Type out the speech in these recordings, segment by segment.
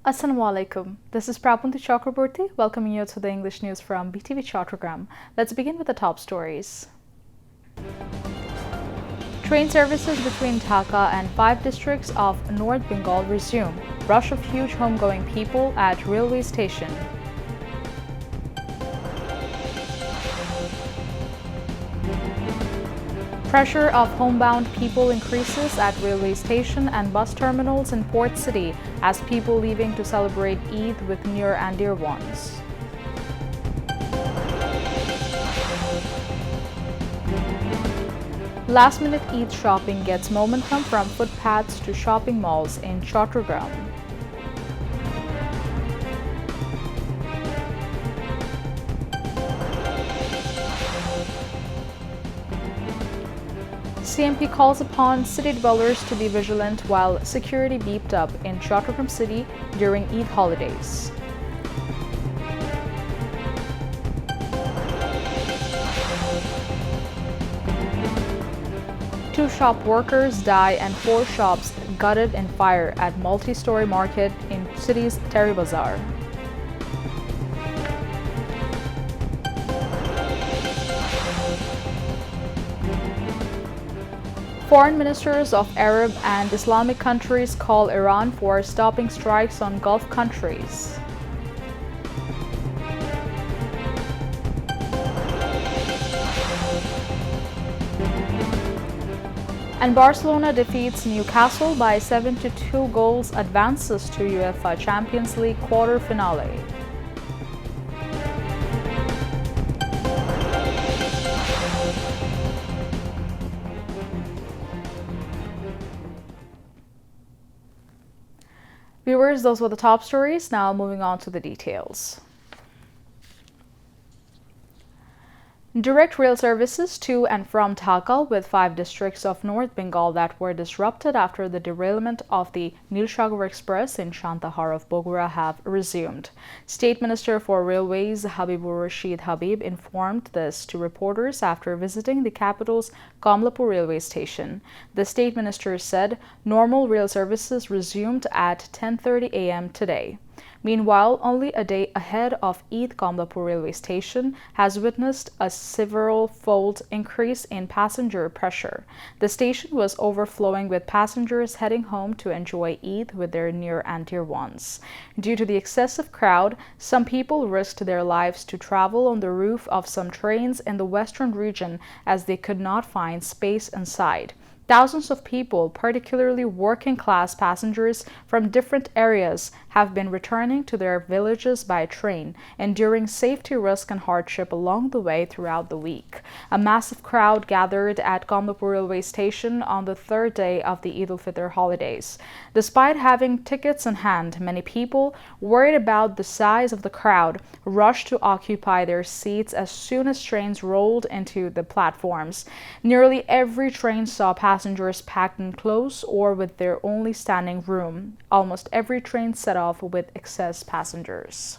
Assalamu alaikum. This is Btv Chattogram welcoming you to the English news from Btv Chattogram. Let's begin with the top stories. Train services between Dhaka and 5 districts of North Bengal resume. Rush of huge homegoing people at railway station. Pressure of homebound people increases at railway station and bus terminals in Port City as people leaving to celebrate Eid with near and dear ones. Last-minute Eid shopping gets momentum from footpaths to shopping malls in Chattogram. CMP calls upon city dwellers to be vigilant while security beefed up in Chattogram city during Eid holidays. Two shop workers die and 4 shops gutted in fire at multi-story market in city's Bazar. Foreign ministers of Arab and Islamic countries call Iran for stopping strikes on Gulf countries. And Barcelona defeats Newcastle by 7-2 goals, advances to UEFA Champions League quarter-finale. Viewers, those were the top stories. Now moving on to the details. Direct rail services to and from Dhaka with 5 districts of North Bengal that were disrupted after the derailment of the Nilsagar Express in Santahar of Bogura have resumed. State Minister for Railways Habibur Rashid Habib informed this to reporters after visiting the capital's Kamlapur railway station. The State Minister said normal rail services resumed at 10:30 a.m. today. Meanwhile, only a day ahead of Eid, Kamlapur railway station has witnessed a several-fold increase in passenger pressure. The station was overflowing with passengers heading home to enjoy Eid with their near and dear ones. Due to the excessive crowd, some people risked their lives to travel on the roof of some trains in the western region as they could not find space inside. Thousands of people, particularly working-class passengers from different areas, have been returning to their villages by train, enduring safety risk and hardship along the way throughout the week. A massive crowd gathered at Kamlapur railway station on the 3rd day of the Eid al-Fitr holidays. Despite having tickets in hand, many people, worried about the size of the crowd, rushed to occupy their seats as soon as trains rolled into the platforms. Nearly every train saw passengers packed in close or with their only standing room. Almost every train set off with excess passengers.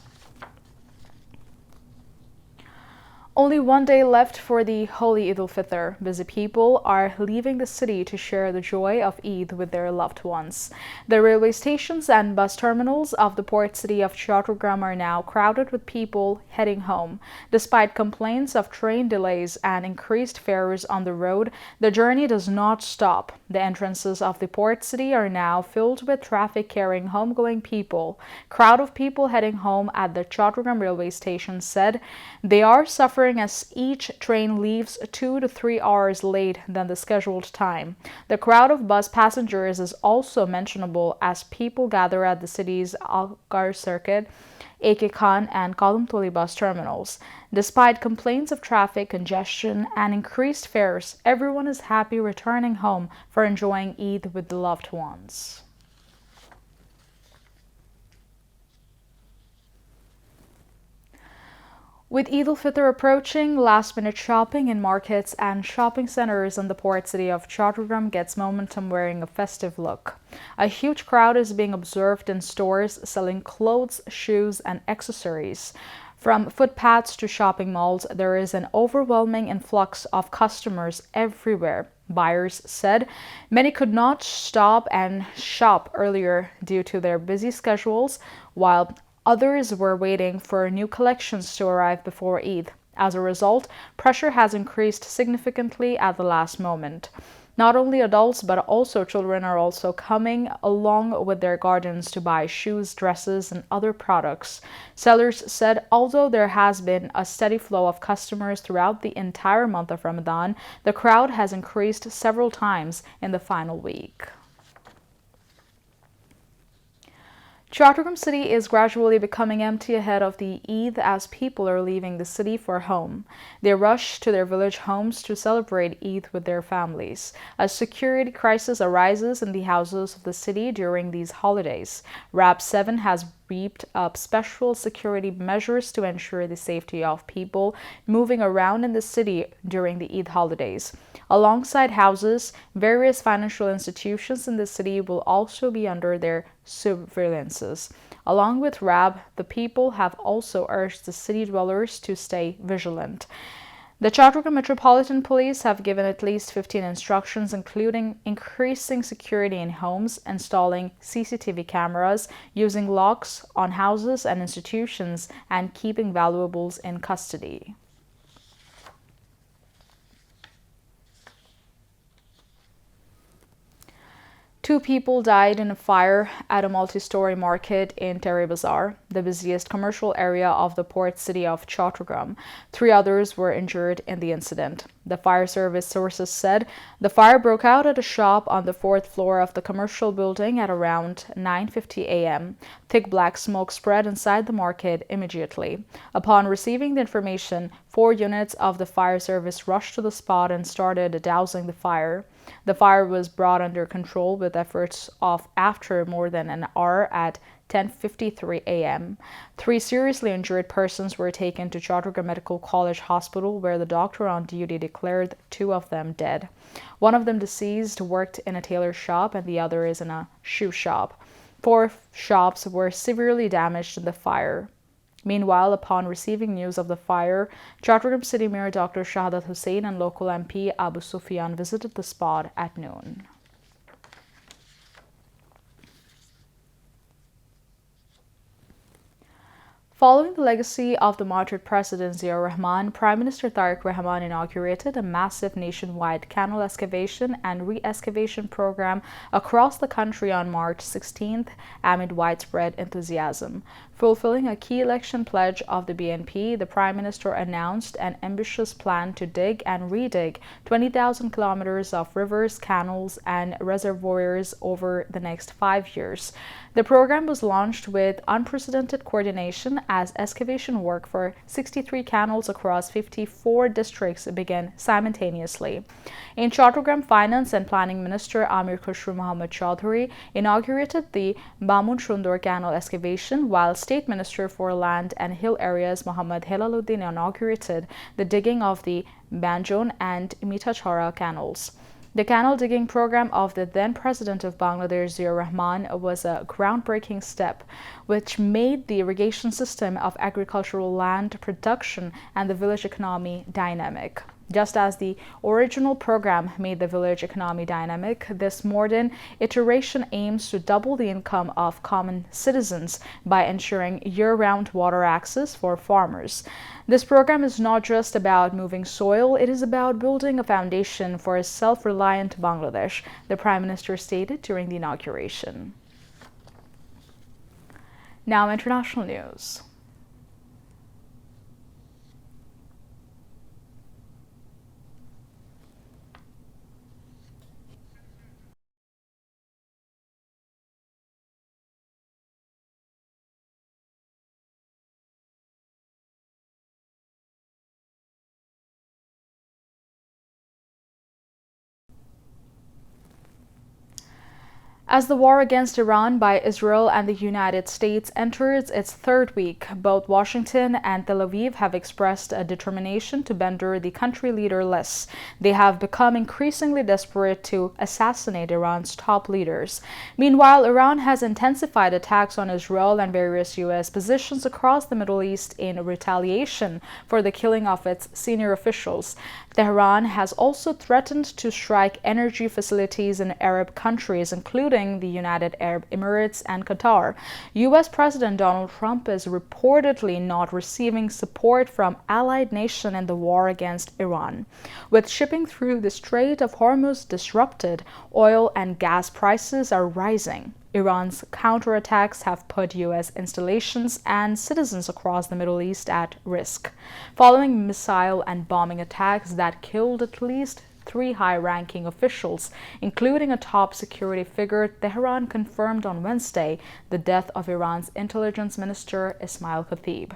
Only one day left for the Holy Eid al-Fitr. Busy people are leaving the city to share the joy of Eid with their loved ones. The railway stations and bus terminals of the port city of Chattogram are now crowded with people heading home. Despite complaints of train delays and increased fares on the road, the journey does not stop. The entrances of the port city are now filled with traffic carrying homegoing people. Crowd of people heading home at the Chattogram railway station said they are suffering as each train leaves 2 to 3 hours late than the scheduled time. The crowd of bus passengers is also mentionable as people gather at the city's Algar Circuit, AK Khan and Kadamtoli bus terminals. Despite complaints of traffic congestion and increased fares, everyone is happy returning home for enjoying Eid with the loved ones. With Eid al-Fitr approaching, last-minute shopping in markets and shopping centers in the port city of Chattogram gets momentum wearing a festive look. A huge crowd is being observed in stores selling clothes, shoes, and accessories. From footpaths to shopping malls, there is an overwhelming influx of customers everywhere. Buyers said many could not stop and shop earlier due to their busy schedules, while others were waiting for new collections to arrive before Eid. As a result, pressure has increased significantly at the last moment. Not only adults but also children are also coming along with their gardens to buy shoes, dresses, and other products. Sellers said although there has been a steady flow of customers throughout the entire month of Ramadan, the crowd has increased several times in the final week. Chattogram city is gradually becoming empty ahead of the Eid as people are leaving the city for home. They rush to their village homes to celebrate Eid with their families. A security crisis arises in the houses of the city during these holidays. RAB 7 has beefed up special security measures to ensure the safety of people moving around in the city during the Eid holidays. Alongside houses, various financial institutions in the city will also be under their surveillances. Along with RAB, the people have also urged the city dwellers to stay vigilant. The Chattogram Metropolitan Police have given at least 15 instructions, including increasing security in homes, installing CCTV cameras, using locks on houses and institutions, and keeping valuables in custody. Two people died in a fire at a multi-story market in Bazar, the busiest commercial area of the port city of Chattogram. Three others were injured in the incident. The fire service sources said the fire broke out at a shop on the fourth floor of the commercial building at around 9:50 a.m. Thick black smoke spread inside the market immediately. Upon receiving the information, 4 units of the fire service rushed to the spot and started dousing the fire. The fire was brought under control with efforts of after more than an hour at 10:53 a.m. 3 seriously injured persons were taken to Chattogram Medical College Hospital, where the doctor on duty declared 2 of them dead. One of them deceased worked in a tailor shop and the other is in a shoe shop. 4 shops were severely damaged in the fire. Meanwhile, upon receiving news of the fire, Chattogram City Mayor Dr. Shahadat Hussain and local MP Abu Sufyan visited the spot at noon. Following the legacy of the martyred President Ziaur Rahman, Prime Minister Tariq Rahman inaugurated a massive nationwide canal excavation and re-excavation program across the country on March 16th amid widespread enthusiasm. Fulfilling a key election pledge of the BNP, the Prime Minister announced an ambitious plan to dig and redig 20,000 kilometers of rivers, canals, and reservoirs over the next 5 years. The program was launched with unprecedented coordination as excavation work for 63 canals across 54 districts began simultaneously. In Chattogram, Finance and Planning Minister Amir Khusru Mohammad Chaudhary inaugurated the Bamun Shundur Canal excavation, while State Minister for Land and Hill Areas Mohammad Hilaluddin inaugurated the digging of the Banjon and Mitachara canals. The canal digging program of the then President of Bangladesh, Ziaur Rahman, was a groundbreaking step which made the irrigation system of agricultural land production and the village economy dynamic. Just as the original program made the village economy dynamic, this modern iteration aims to double the income of common citizens by ensuring year-round water access for farmers. This program is not just about moving soil, it is about building a foundation for a self-reliant Bangladesh, the Prime Minister stated during the inauguration. Now, international news. As the war against Iran by Israel and the United States enters its third week, both Washington and Tel Aviv have expressed a determination to bender the country leader less. They have become increasingly desperate to assassinate Iran's top leaders. Meanwhile, Iran has intensified attacks on Israel and various U.S. positions across the Middle East in retaliation for the killing of its senior officials. Tehran has also threatened to strike energy facilities in Arab countries, including the United Arab Emirates and Qatar. U.S. President Donald Trump is reportedly not receiving support from allied nations in the war against Iran. With shipping through the Strait of Hormuz disrupted, oil and gas prices are rising. Iran's counterattacks have put U.S. installations and citizens across the Middle East at risk, following missile and bombing attacks that killed at least 3 high-ranking officials, including a top security figure. Tehran confirmed on Wednesday the death of Iran's intelligence minister Ismail Khatib.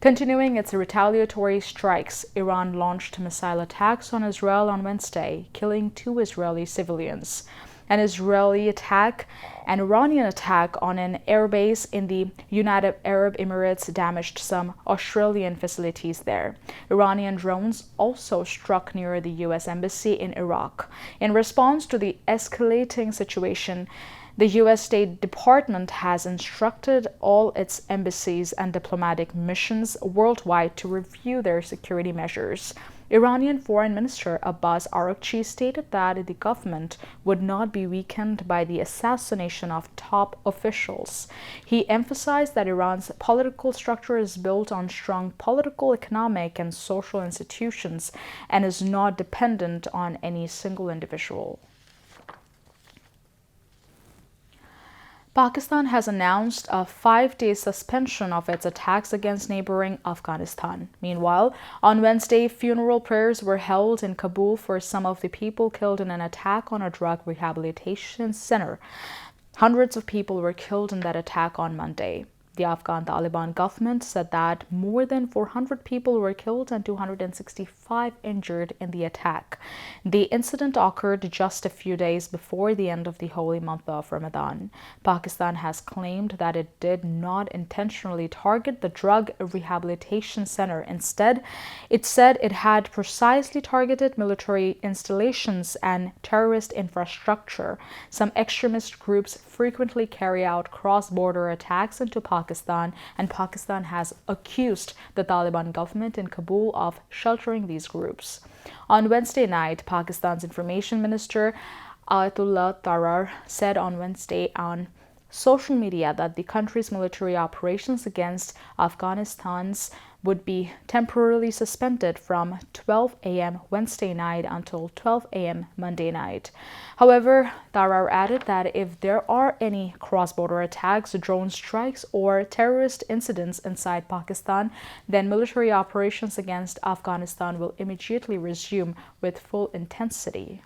Continuing its retaliatory strikes, Iran launched missile attacks on Israel on Wednesday, killing 2 Israeli civilians. An Israeli attack, an Iranian attack on an airbase in the United Arab Emirates damaged some Australian facilities there. Iranian drones also struck near the U.S. Embassy in Iraq. In response to the escalating situation, the U.S. State Department has instructed all its embassies and diplomatic missions worldwide to review their security measures. Iranian Foreign Minister Abbas Araghchi stated that the government would not be weakened by the assassination of top officials. He emphasized that Iran's political structure is built on strong political, economic, and social institutions and is not dependent on any single individual. Pakistan has announced a 5-day suspension of its attacks against neighboring Afghanistan. Meanwhile, on Wednesday, funeral prayers were held in Kabul for some of the people killed in an attack on a drug rehabilitation center. Hundreds of people were killed in that attack on Monday. The Afghan Taliban government said that more than 400 people were killed and 265 injured in the attack. The incident occurred just a few days before the end of the holy month of Ramadan. Pakistan has claimed that it did not intentionally target the drug rehabilitation center. Instead, it said it had precisely targeted military installations and terrorist infrastructure. Some extremist groups frequently carry out cross-border attacks into Pakistan, and Pakistan has accused the Taliban government in Kabul of sheltering these groups. On Wednesday night, Pakistan's Information Minister Ayatollah Tarar said on Wednesday on social media that the country's military operations against Afghanistan's would be temporarily suspended from 12 a.m. Wednesday night until 12 a.m. Monday night. However, Tarar added that if there are any cross-border attacks, drone strikes, or terrorist incidents inside Pakistan, then military operations against Afghanistan will immediately resume with full intensity.